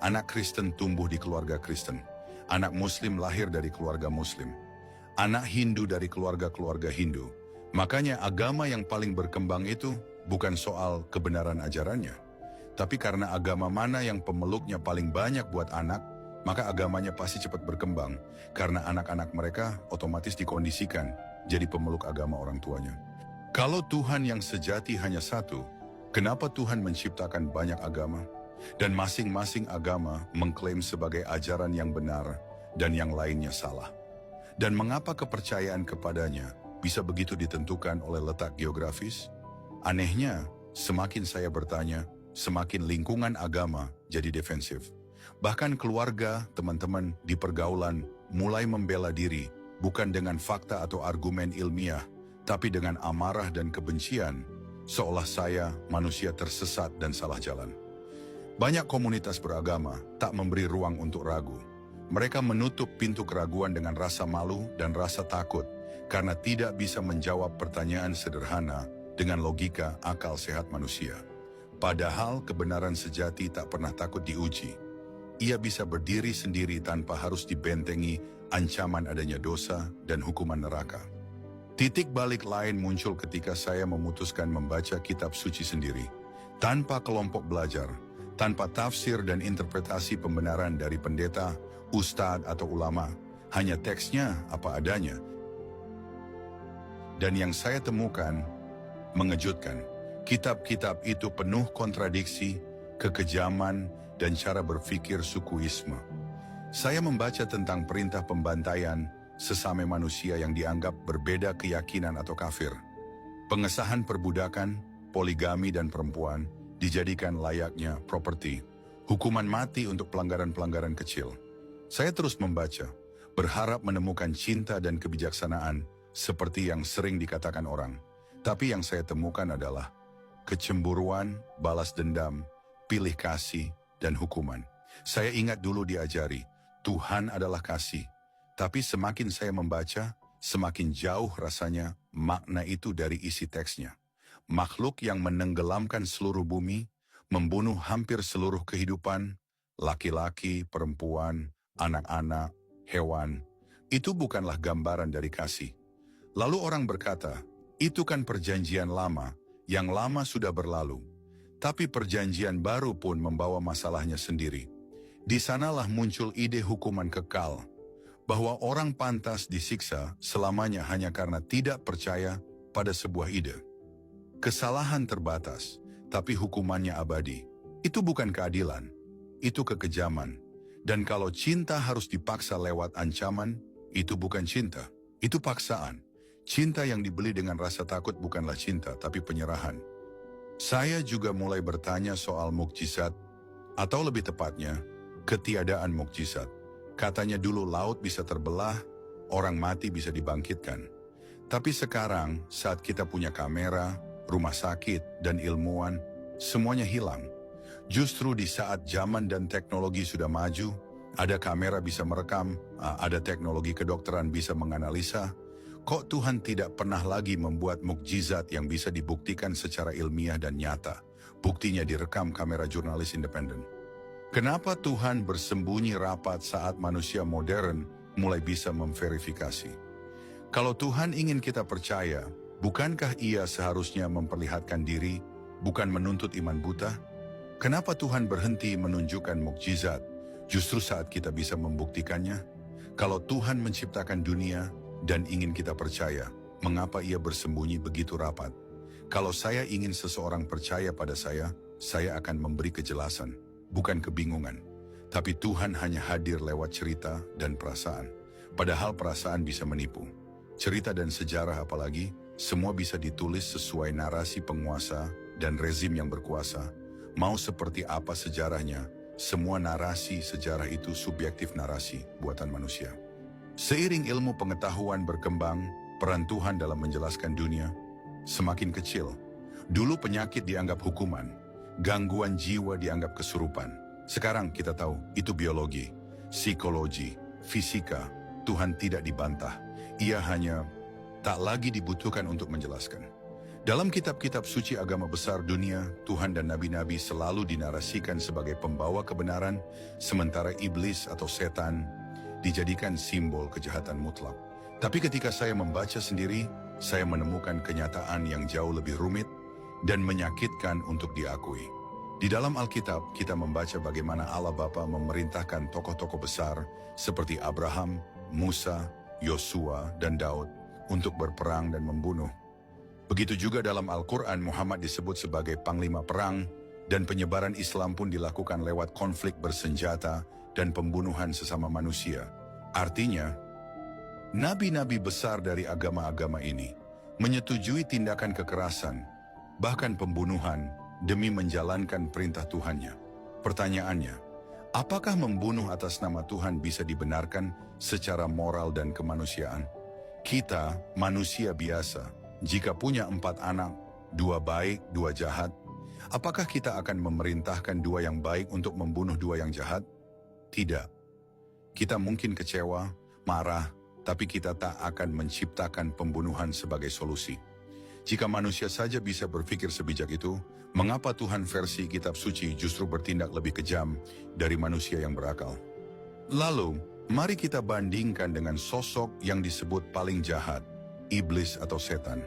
Anak Kristen tumbuh di keluarga Kristen. Anak Muslim lahir dari keluarga Muslim. Anak Hindu dari keluarga-keluarga Hindu. Makanya agama yang paling berkembang itu bukan soal kebenaran ajarannya. Tapi karena agama mana yang pemeluknya paling banyak buat anak, maka agamanya pasti cepat berkembang. Karena anak-anak mereka otomatis dikondisikan jadi pemeluk agama orang tuanya. Kalau Tuhan yang sejati hanya satu, kenapa Tuhan menciptakan banyak agama? Dan masing-masing agama mengklaim sebagai ajaran yang benar dan yang lainnya salah. Dan mengapa kepercayaan kepadanya bisa begitu ditentukan oleh letak geografis? Anehnya, semakin saya bertanya, semakin lingkungan agama jadi defensif. Bahkan keluarga, teman-teman di pergaulan mulai membela diri, bukan dengan fakta atau argumen ilmiah, tapi dengan amarah dan kebencian, seolah saya manusia tersesat dan salah jalan. Banyak komunitas beragama tak memberi ruang untuk ragu. Mereka menutup pintu keraguan dengan rasa malu dan rasa takut karena tidak bisa menjawab pertanyaan sederhana dengan logika akal sehat manusia. Padahal kebenaran sejati tak pernah takut diuji. Ia bisa berdiri sendiri tanpa harus dibentengi ancaman adanya dosa dan hukuman neraka. Titik balik lain muncul ketika saya memutuskan membaca kitab suci sendiri, tanpa kelompok belajar, tanpa tafsir dan interpretasi pembenaran dari pendeta, ustadz atau ulama, hanya teksnya apa adanya. Dan yang saya temukan mengejutkan. Kitab-kitab itu penuh kontradiksi, kekejaman, dan cara berpikir sukuisme. Saya membaca tentang perintah pembantaian sesama manusia yang dianggap berbeda keyakinan atau kafir. Pengesahan perbudakan, poligami dan perempuan dijadikan layaknya properti. Hukuman mati untuk pelanggaran-pelanggaran kecil. Saya terus membaca, berharap menemukan cinta dan kebijaksanaan seperti yang sering dikatakan orang. Tapi yang saya temukan adalah kecemburuan, balas dendam, pilih kasih, dan hukuman. Saya ingat dulu diajari, Tuhan adalah kasih. Tapi semakin saya membaca, semakin jauh rasanya makna itu dari isi teksnya. Makhluk yang menenggelamkan seluruh bumi, membunuh hampir seluruh kehidupan, laki-laki, perempuan, anak-anak, hewan, itu bukanlah gambaran dari kasih. Lalu orang berkata, itu kan perjanjian lama, yang lama sudah berlalu. Tapi perjanjian baru pun membawa masalahnya sendiri. Di sanalah muncul ide hukuman kekal, bahwa orang pantas disiksa selamanya hanya karena tidak percaya pada sebuah ide. Kesalahan terbatas, tapi hukumannya abadi. Itu bukan keadilan, itu kekejaman. Dan kalau cinta harus dipaksa lewat ancaman, itu bukan cinta, itu paksaan. Cinta yang dibeli dengan rasa takut bukanlah cinta, tapi penyerahan. Saya juga mulai bertanya soal mukjizat, atau lebih tepatnya, ketiadaan mukjizat. Katanya dulu laut bisa terbelah, orang mati bisa dibangkitkan. Tapi sekarang, saat kita punya kamera, rumah sakit, dan ilmuwan, semuanya hilang. Justru di saat zaman dan teknologi sudah maju, ada kamera bisa merekam, ada teknologi kedokteran bisa menganalisa, kok Tuhan tidak pernah lagi membuat mukjizat yang bisa dibuktikan secara ilmiah dan nyata? Buktinya direkam kamera jurnalis independen. Kenapa Tuhan bersembunyi rapat saat manusia modern mulai bisa memverifikasi? Kalau Tuhan ingin kita percaya, bukankah Ia seharusnya memperlihatkan diri, bukan menuntut iman buta? Kenapa Tuhan berhenti menunjukkan mukjizat justru saat kita bisa membuktikannya? Kalau Tuhan menciptakan dunia dan ingin kita percaya, mengapa Ia bersembunyi begitu rapat? Kalau saya ingin seseorang percaya pada saya akan memberi kejelasan, bukan kebingungan. Tapi Tuhan hanya hadir lewat cerita dan perasaan. Padahal perasaan bisa menipu. Cerita dan sejarah apalagi, semua bisa ditulis sesuai narasi penguasa dan rezim yang berkuasa. Mau seperti apa sejarahnya, semua narasi sejarah itu subjektif narasi buatan manusia. Seiring ilmu pengetahuan berkembang, peran Tuhan dalam menjelaskan dunia semakin kecil. Dulu penyakit dianggap hukuman, gangguan jiwa dianggap kesurupan. Sekarang kita tahu itu biologi, psikologi, fisika. Tuhan tidak dibantah, Ia hanya tak lagi dibutuhkan untuk menjelaskan. Dalam kitab-kitab suci agama besar dunia, Tuhan dan nabi-nabi selalu dinarasikan sebagai pembawa kebenaran, sementara iblis atau setan dijadikan simbol kejahatan mutlak. Tapi ketika saya membaca sendiri, saya menemukan kenyataan yang jauh lebih rumit dan menyakitkan untuk diakui. Di dalam Alkitab, kita membaca bagaimana Allah Bapa memerintahkan tokoh-tokoh besar seperti Abraham, Musa, Yosua, dan Daud untuk berperang dan membunuh. Begitu juga dalam Al-Quran, Muhammad disebut sebagai panglima perang, dan penyebaran Islam pun dilakukan lewat konflik bersenjata dan pembunuhan sesama manusia. Artinya, nabi-nabi besar dari agama-agama ini menyetujui tindakan kekerasan, bahkan pembunuhan, demi menjalankan perintah Tuhannya. Pertanyaannya, apakah membunuh atas nama Tuhan bisa dibenarkan secara moral dan kemanusiaan? Kita, manusia biasa, jika punya 4 anak, 2 baik, 2 jahat, apakah kita akan memerintahkan 2 yang baik untuk membunuh 2 yang jahat? Tidak. Kita mungkin kecewa, marah, tapi kita tak akan menciptakan pembunuhan sebagai solusi. Jika manusia saja bisa berpikir sebijak itu, mengapa Tuhan versi kitab suci justru bertindak lebih kejam dari manusia yang berakal? Lalu, mari kita bandingkan dengan sosok yang disebut paling jahat, iblis atau setan.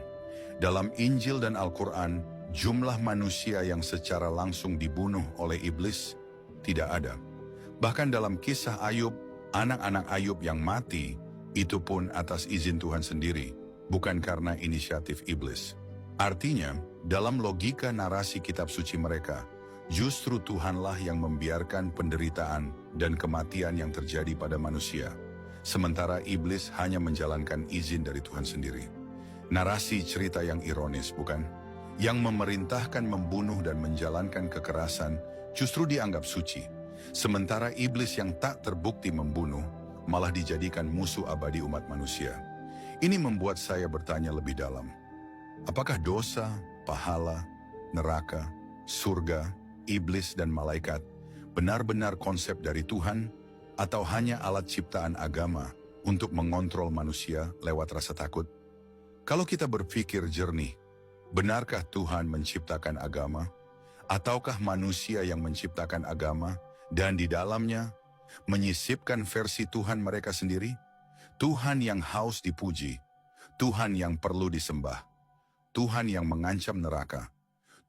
Dalam Injil dan Al-Quran, jumlah manusia yang secara langsung dibunuh oleh iblis tidak ada. Bahkan dalam kisah Ayub, anak-anak Ayub yang mati, itu pun atas izin Tuhan sendiri, bukan karena inisiatif iblis. Artinya, dalam logika narasi kitab suci mereka, justru Tuhanlah yang membiarkan penderitaan dan kematian yang terjadi pada manusia, sementara iblis hanya menjalankan izin dari Tuhan sendiri. Narasi cerita yang ironis, bukan? Yang memerintahkan membunuh dan menjalankan kekerasan justru dianggap suci, sementara iblis yang tak terbukti membunuh malah dijadikan musuh abadi umat manusia. Ini membuat saya bertanya lebih dalam. Apakah dosa, pahala, neraka, surga, iblis dan malaikat benar-benar konsep dari Tuhan atau hanya alat ciptaan agama untuk mengontrol manusia lewat rasa takut? Kalau kita berpikir jernih, benarkah Tuhan menciptakan agama? Ataukah manusia yang menciptakan agama dan di dalamnya menyisipkan versi Tuhan mereka sendiri? Tuhan yang haus dipuji, Tuhan yang perlu disembah, Tuhan yang mengancam neraka,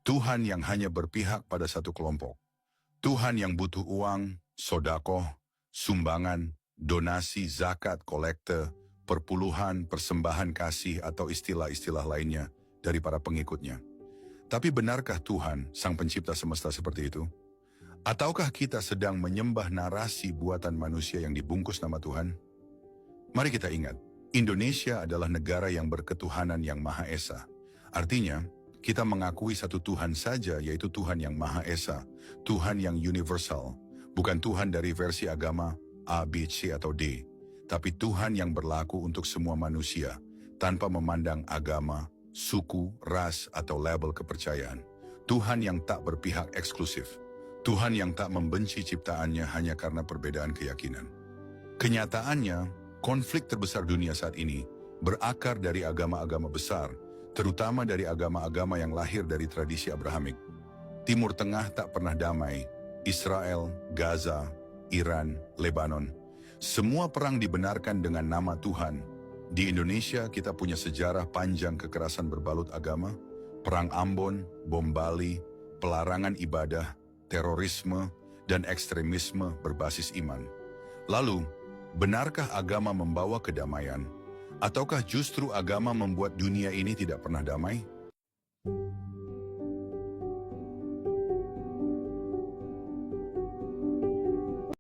Tuhan yang hanya berpihak pada satu kelompok, Tuhan yang butuh uang, sodakoh, sumbangan, donasi, zakat, kolekte, perpuluhan, persembahan kasih atau istilah-istilah lainnya dari para pengikutnya. Tapi benarkah Tuhan, Sang Pencipta semesta seperti itu? Ataukah kita sedang menyembah narasi buatan manusia yang dibungkus nama Tuhan? Mari kita ingat, Indonesia adalah negara yang berketuhanan yang Maha Esa. Artinya, kita mengakui satu Tuhan saja, yaitu Tuhan yang Maha Esa, Tuhan yang universal, bukan Tuhan dari versi agama A, B, C, atau D, tapi Tuhan yang berlaku untuk semua manusia, tanpa memandang agama, suku, ras, atau label kepercayaan. Tuhan yang tak berpihak eksklusif. Tuhan yang tak membenci ciptaannya hanya karena perbedaan keyakinan. Kenyataannya, konflik terbesar dunia saat ini berakar dari agama-agama besar, terutama dari agama-agama yang lahir dari tradisi Abrahamik. Timur Tengah tak pernah damai, Israel, Gaza, Iran, Lebanon. Semua perang dibenarkan dengan nama Tuhan. Di Indonesia kita punya sejarah panjang kekerasan berbalut agama, perang Ambon, bom Bali, pelarangan ibadah, terorisme, dan ekstremisme berbasis iman. Lalu, benarkah agama membawa kedamaian? Ataukah justru agama membuat dunia ini tidak pernah damai?